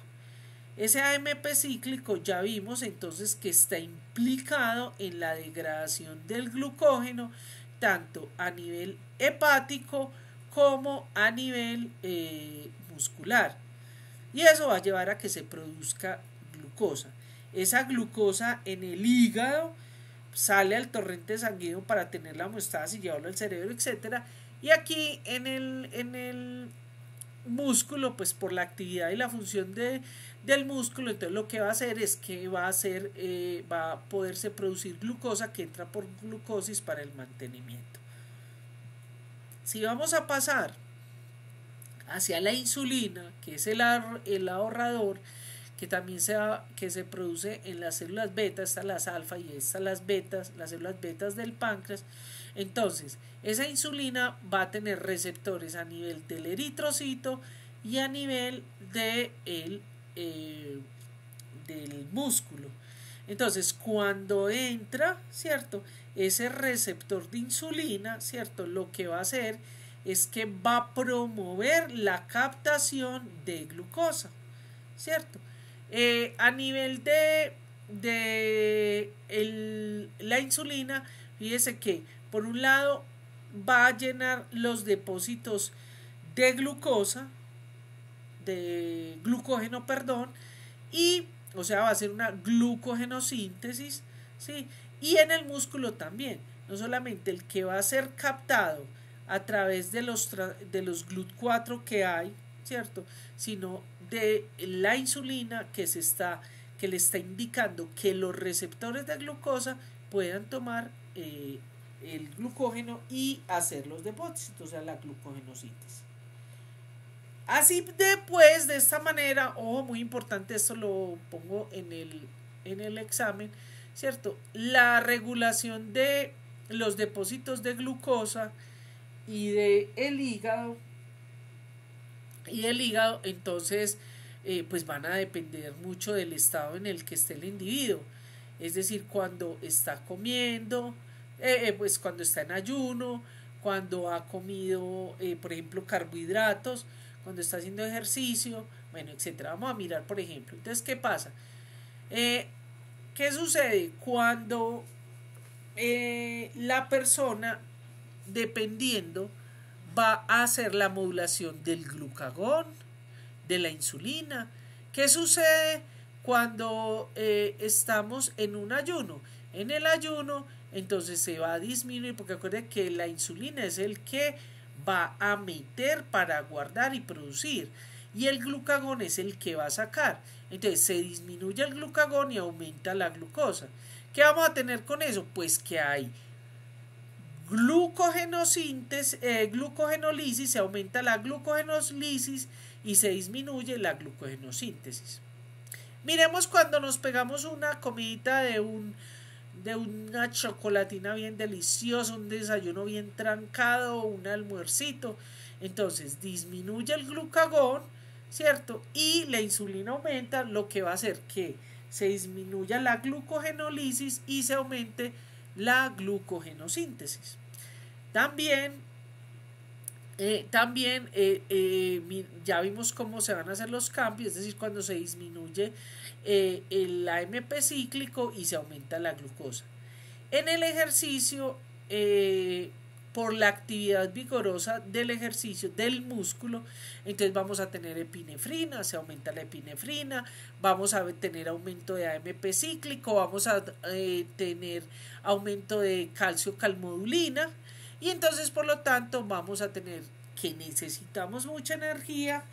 Ese AMP cíclico ya vimos entonces que está implicado en la degradación del glucógeno, tanto a nivel hepático como a nivel muscular. Y eso va a llevar a que se produzca glucosa. esa glucosa en el hígado sale al torrente sanguíneo para tener la homeostasis y llevarlo al cerebro, etcétera. Y aquí en el músculo, pues por la actividad y la función del músculo, entonces lo que va a hacer es que va a poderse producir glucosa que entra por glucosis para el mantenimiento. Si vamos a pasar hacia la insulina, que es el ahorrador, que también que se produce en las células beta, estas las alfa y estas las betas, las células betas del páncreas. Entonces, esa insulina va a tener receptores a nivel del eritrocito y a nivel del músculo. Entonces, cuando entra, ¿cierto?, ese receptor de insulina, ¿cierto?, lo que va a hacer es que va a promover la captación de glucosa, ¿cierto? A nivel de la insulina, fíjese que por un lado va a llenar los depósitos de glucosa, de glucógeno, perdón, y o sea va a hacer una glucogenosíntesis, ¿sí? Y en el músculo también, no solamente el que va a ser captado a través de los GLUT4 que hay, ¿cierto?, sino de la insulina que le está indicando que los receptores de glucosa puedan tomar el glucógeno y hacer los depósitos, o sea, la glucogenosíntesis. Así después, de esta manera, ojo, muy importante, esto lo pongo en el examen, ¿cierto? La regulación de los depósitos de glucosa y del hígado, entonces, pues van a depender mucho del estado en el que esté el individuo. Es decir, cuando está comiendo, pues cuando está en ayuno, cuando ha comido, por ejemplo, carbohidratos, cuando está haciendo ejercicio, bueno, etcétera. Vamos a mirar, por ejemplo. Entonces, ¿qué pasa? ¿Qué sucede? Cuando la persona, dependiendo, va a hacer la modulación del glucagón, de la insulina. ¿Qué sucede cuando estamos en un ayuno? En el ayuno, entonces se va a disminuir, porque acuérdense que la insulina es el que va a meter para guardar y producir, y el glucagón es el que va a sacar. Entonces se disminuye el glucagón y aumenta la glucosa. ¿Qué vamos a tener con eso? Pues que hay glucogenolisis, se aumenta la glucogenolisis y se disminuye la glucogenosíntesis. Miremos cuando nos pegamos una comidita de una chocolatina bien deliciosa, un desayuno bien trancado, un almuercito. Entonces disminuye el glucagón, ¿cierto? Y la insulina aumenta, lo que va a hacer que se disminuya la glucogenolisis y se aumente la glucogenosíntesis. También ya vimos cómo se van a hacer los cambios, es decir, cuando se disminuye el AMP cíclico y se aumenta la glucosa. En el ejercicio, por la actividad vigorosa del ejercicio del músculo, entonces vamos a tener epinefrina, se aumenta la epinefrina, vamos a tener aumento de AMP cíclico, vamos a tener aumento de calcio calmodulina, y entonces por lo tanto vamos a tener que necesitamos mucha energía,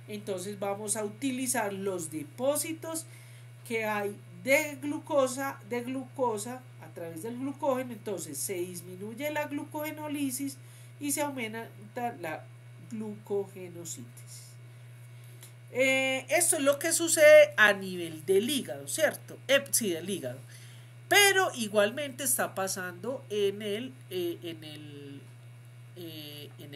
entonces vamos a utilizar los depósitos que hay de glucosa a través del glucógeno, entonces se disminuye la glucogenolisis y se aumenta la glucogenosíntesis. Esto es lo que sucede a nivel del hígado, ¿cierto? Sí, del hígado. Pero igualmente está pasando en el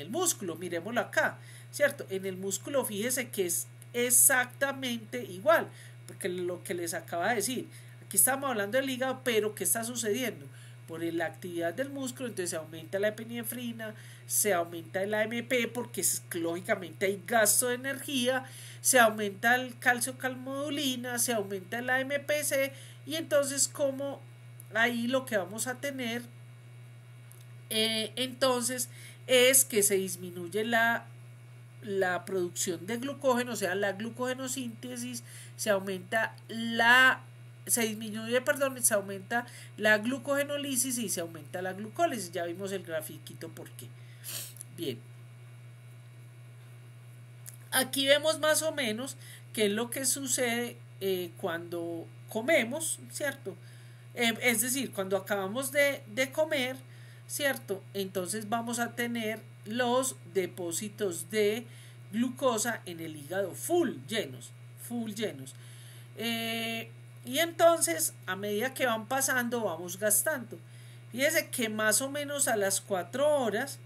músculo, miremoslo acá, ¿cierto? En el músculo, fíjese que es exactamente igual, porque lo que les acaba de decir, aquí estamos hablando del hígado, pero ¿qué está sucediendo? Por la actividad del músculo, entonces se aumenta la epinefrina, se aumenta el AMP, porque lógicamente hay gasto de energía, se aumenta el calcio calmodulina, se aumenta el AMPC, y entonces como ahí lo que vamos a tener entonces es que se disminuye la producción de glucógeno, o sea, la glucogenosíntesis, se aumenta la se disminuye, perdón, se aumenta la glucogenólisis y se aumenta la glucólisis. Ya vimos el grafiquito por qué. Bien. Aquí vemos más o menos qué es lo que sucede cuando comemos, ¿cierto? Es decir, cuando acabamos de comer, ¿cierto? Entonces vamos a tener los depósitos de glucosa en el hígado full llenos. Y entonces, a medida que van pasando, vamos gastando. Fíjese que más o menos a las 4 horas,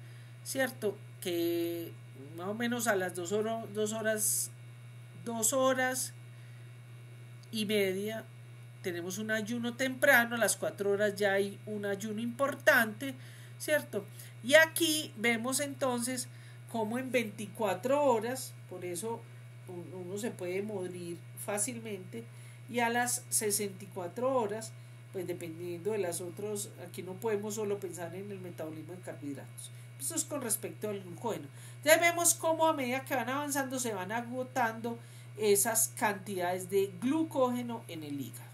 ¿cierto? Que más o menos a las 2 horas y media, tenemos un ayuno temprano, a las 4 horas ya hay un ayuno importante, ¿cierto? Y aquí vemos entonces como en 24 horas, por eso uno se puede morir fácilmente, y a las 64 horas, pues dependiendo de las otras, aquí no podemos solo pensar en el metabolismo de carbohidratos. Esto es con respecto al glucógeno. Ya vemos cómo a medida que van avanzando se van agotando esas cantidades de glucógeno en el hígado.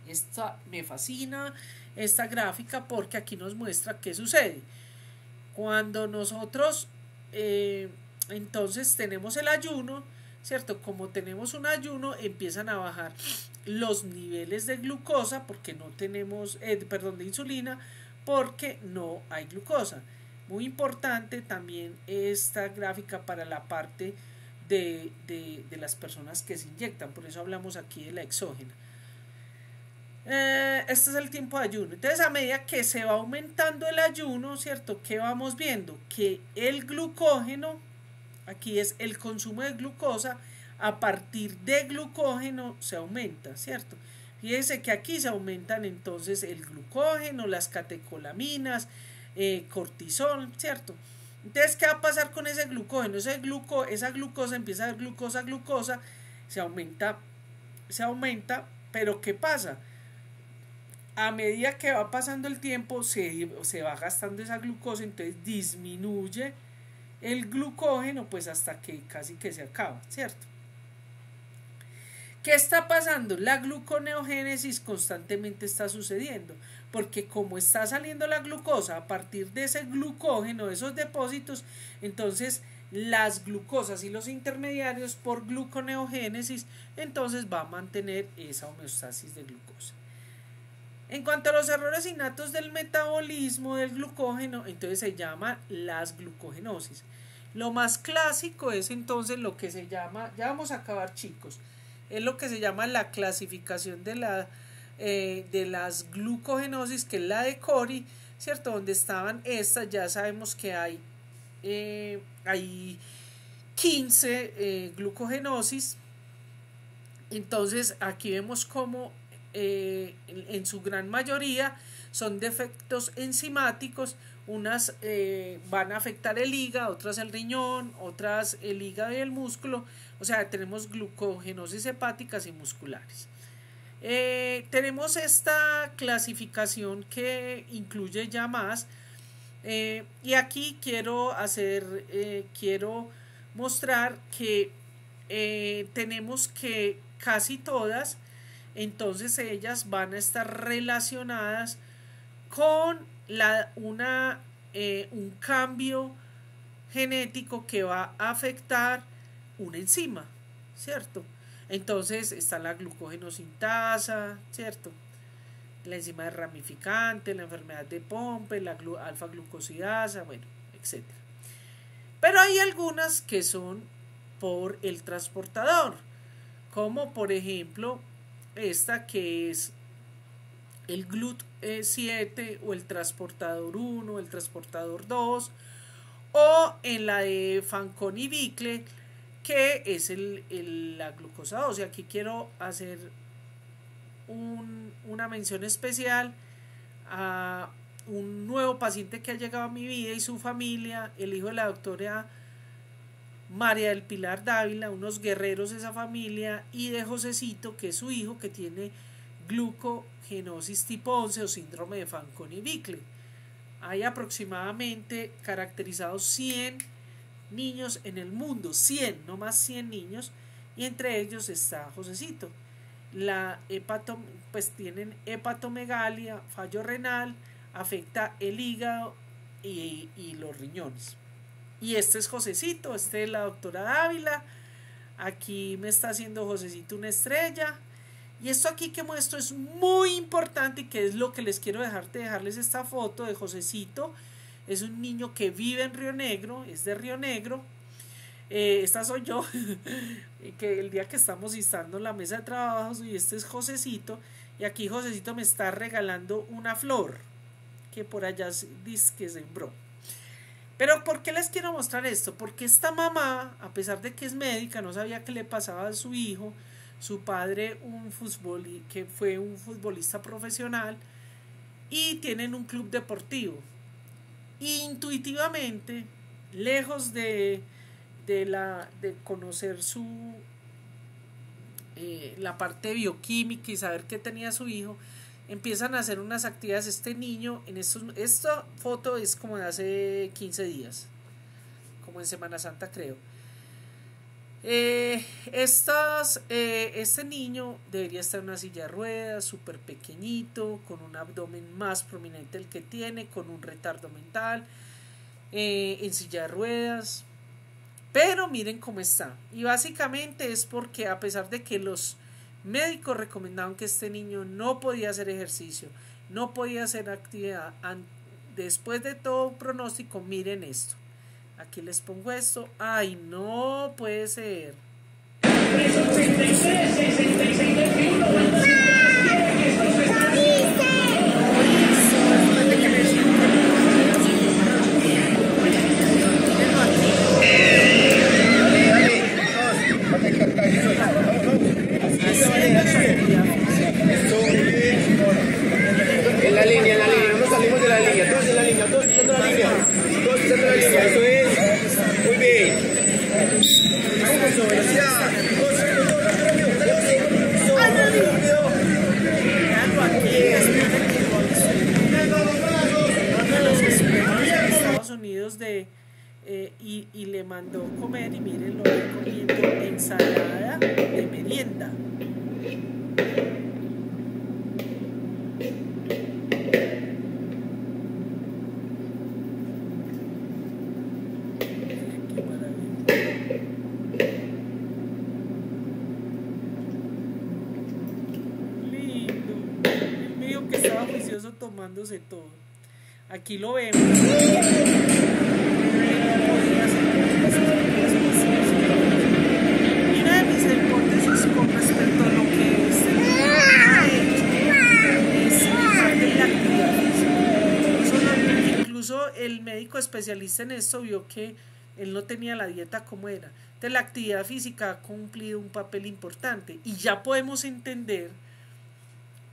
Esta me fascina, esta gráfica, porque aquí nos muestra qué sucede. Cuando nosotros entonces tenemos el ayuno, ¿cierto? Como tenemos un ayuno, empiezan a bajar los niveles de glucosa, porque no tenemos, de insulina, porque no hay glucosa. Muy importante también esta gráfica para la parte de las personas que se inyectan, por eso hablamos aquí de la exógena. Este es el tiempo de ayuno. Entonces, a medida que se va aumentando el ayuno, ¿cierto? ¿Qué vamos viendo? Que el glucógeno, aquí es el consumo de glucosa, a partir de glucógeno se aumenta, ¿cierto? Fíjense que aquí se aumentan entonces el glucógeno, las catecolaminas, cortisol, ¿cierto? Entonces, ¿qué va a pasar con ese glucógeno? Esa glucosa empieza a ser glucosa, se aumenta, pero ¿qué pasa? A medida que va pasando el tiempo se va gastando esa glucosa, entonces disminuye el glucógeno, pues hasta que casi que se acaba, ¿cierto? ¿Qué está pasando? La gluconeogénesis constantemente está sucediendo, porque como está saliendo la glucosa a partir de ese glucógeno, de esos depósitos, entonces las glucosas y los intermediarios por gluconeogénesis, entonces va a mantener esa homeostasis de glucosa. En cuanto a los errores innatos del metabolismo del glucógeno, entonces se llama las glucogenosis. Lo más clásico es entonces lo que se llama, ya vamos a acabar chicos, es lo que se llama la clasificación de las glucogenosis, que es la de Cori, ¿cierto? Donde estaban estas, ya sabemos que hay 15 glucogenosis. Entonces aquí vemos cómo en su gran mayoría son defectos enzimáticos. Unas van a afectar el hígado, otras el riñón, otras el hígado y el músculo. O sea, tenemos glucogenosis hepáticas y musculares. Tenemos esta clasificación que incluye ya más, y aquí quiero mostrar que tenemos que casi todas, entonces ellas van a estar relacionadas con un cambio genético que va a afectar una enzima, ¿cierto? Entonces está la glucogenosinasa, ¿cierto? La enzima de ramificante, la enfermedad de Pompe, la alfa-glucosidasa, bueno, etc. Pero hay algunas que son por el transportador, como por ejemplo esta que es el GLUT7 o el transportador 1, el transportador 2, o en la de Fanconi Bickel, que es la glucosa 2. Y aquí quiero hacer una mención especial a un nuevo paciente que ha llegado a mi vida y su familia, el hijo de la doctora María del Pilar Dávila, unos guerreros de esa familia, y de Josecito, que es su hijo, que tiene glucogenosis tipo 11 o síndrome de Fanconi Bickel. Hay aproximadamente caracterizados 100 niños en el mundo, 100, no más 100 niños, y entre ellos está Josecito. pues tienen hepatomegalia, fallo renal, afecta el hígado y los riñones. Y este es Josecito, este es la doctora Dávila. Aquí me está haciendo Josecito una estrella. Y esto aquí que muestro es muy importante y que es lo que les quiero dejarles esta foto de Josecito. Es un niño que vive en Río Negro, es de Río Negro. Esta soy yo, que el día que estamos instando la mesa de trabajo, y este es Josecito. Y aquí Josecito me está regalando una flor que por allá dice que sembró. Pero ¿por qué les quiero mostrar esto? Porque esta mamá, a pesar de que es médica, no sabía qué le pasaba a su hijo. Su padre, que fue un futbolista profesional, y tienen un club deportivo. Intuitivamente, lejos de conocer la parte bioquímica y saber qué tenía su hijo, empiezan a hacer unas actividades. Este niño, esta foto es como de hace 15 días, como en Semana Santa creo. Este niño debería estar en una silla de ruedas, súper pequeñito, con un abdomen más prominente del que tiene, con un retardo mental, en silla de ruedas. Pero miren cómo está. Y básicamente es porque, a pesar de que los médicos recomendaban que este niño no podía hacer ejercicio, no podía hacer actividad, después de todo pronóstico, miren esto. Aquí les pongo esto. Ay, no puede ser. En la línea, no nos salimos de la línea, todos en la línea, todos usando la línea, eso es, muy bien. Eso, gracias. Estados Unidos y le mandó comer, y miren, lo voy comiendo ensalada de merienda. Tomándose todo. Aquí lo vemos. Y una de mis hipótesis con respecto a lo que es la actividad física. Incluso el médico especialista en esto vio que él no tenía la dieta como era. Entonces la actividad física ha cumplido un papel importante y ya podemos entender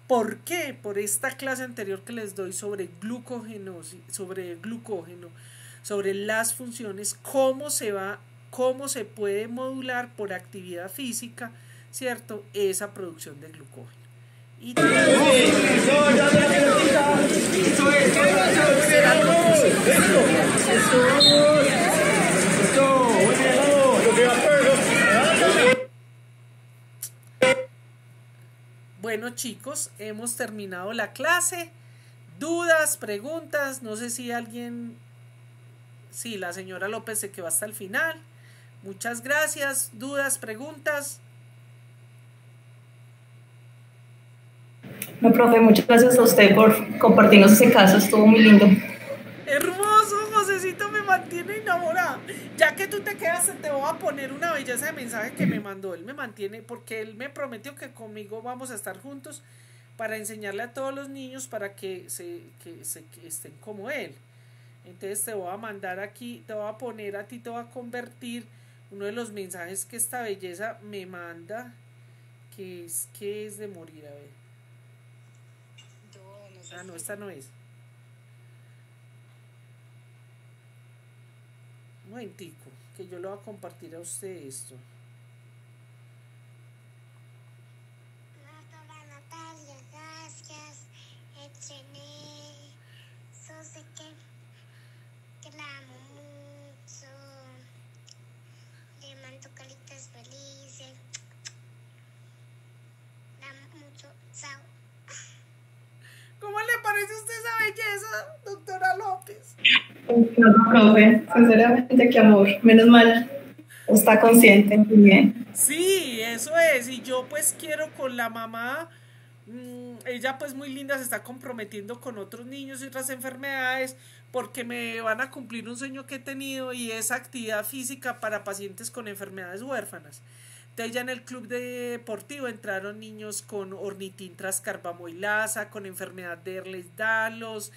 ¿por qué? Por esta clase anterior que les doy sobre glucógeno, sobre las funciones, cómo se puede modular por actividad física, ¿cierto? Esa producción de glucógeno. Y bueno, chicos, hemos terminado la clase. ¿Dudas, preguntas? No sé si alguien... Sí, la señora López se quedó hasta el final. Muchas gracias. ¿Dudas, preguntas? No, profe, muchas gracias a usted por compartirnos ese caso. Estuvo muy lindo. Hermoso, Josecito me mantiene enamorada. Ya que tú te quedas, te voy a poner una belleza de mensaje que me mandó. Él me mantiene porque él me prometió que conmigo vamos a estar juntos para enseñarle a todos los niños para que estén como él. Entonces te voy a mandar aquí, te voy a poner a ti, te voy a convertir uno de los mensajes que esta belleza me manda, que es de morir. A ver. Ah, no, esta no es. Un momentico, que yo le voy a compartir a usted esto. Doctora Natalia, gracias. Entrené. Sé que la amo mucho. Le mando caritas felices. La Chao. ¿Cómo le parece a usted esa belleza, doctora López? No, profe, sinceramente, qué amor. Menos mal, está consciente, muy bien. Sí, eso es. Y yo pues quiero con la mamá, ella pues muy linda se está comprometiendo con otros niños y otras enfermedades porque me van a cumplir un sueño que he tenido y es actividad física para pacientes con enfermedades huérfanas. Entonces ya en el club deportivo entraron niños con ornitin transcarbamilasa, con enfermedad de Ehlers-Danlos,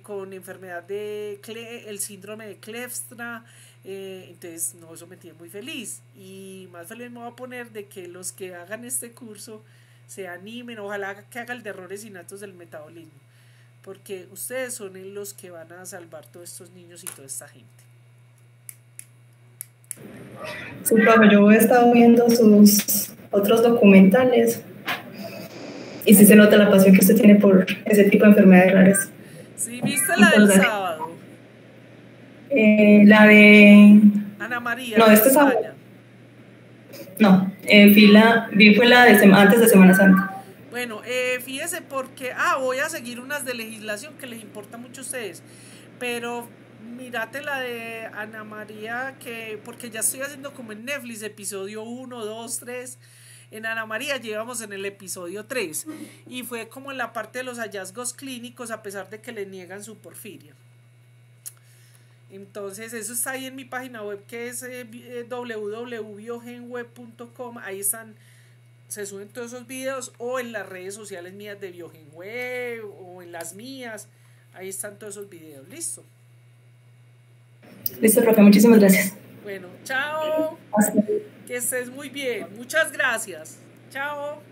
con enfermedad de el síndrome de Kleefstra. Entonces, no, eso me tiene muy feliz. Y más feliz me voy a poner de que los que hagan este curso se animen, ojalá que hagan el de errores innatos del metabolismo. Porque ustedes son los que van a salvar todos estos niños y toda esta gente. Sí, profe, yo he estado viendo sus otros documentales y sí se nota la pasión que usted tiene por ese tipo de enfermedades raras. ¿Sí viste la del sábado? La de... Ana María, no, este sábado. No, fue la de antes de Semana Santa. Bueno, fíjese porque... voy a seguir unas de legislación que les importa mucho a ustedes. Pero mírate la de Ana María, porque ya estoy haciendo como en Netflix, episodio 1, 2, 3. En Ana María llevamos en el episodio 3. Y fue como en la parte de los hallazgos clínicos, a pesar de que le niegan su porfiria. Entonces eso está ahí en mi página web, que es www.biogenweb.com. Ahí están, se suben todos esos videos, o en las redes sociales mías de Biogenweb o en las mías. Ahí están todos esos videos. Listo. Listo, profe, muchísimas gracias. Bueno, chao. Que estés muy bien. Muchas gracias. Chao.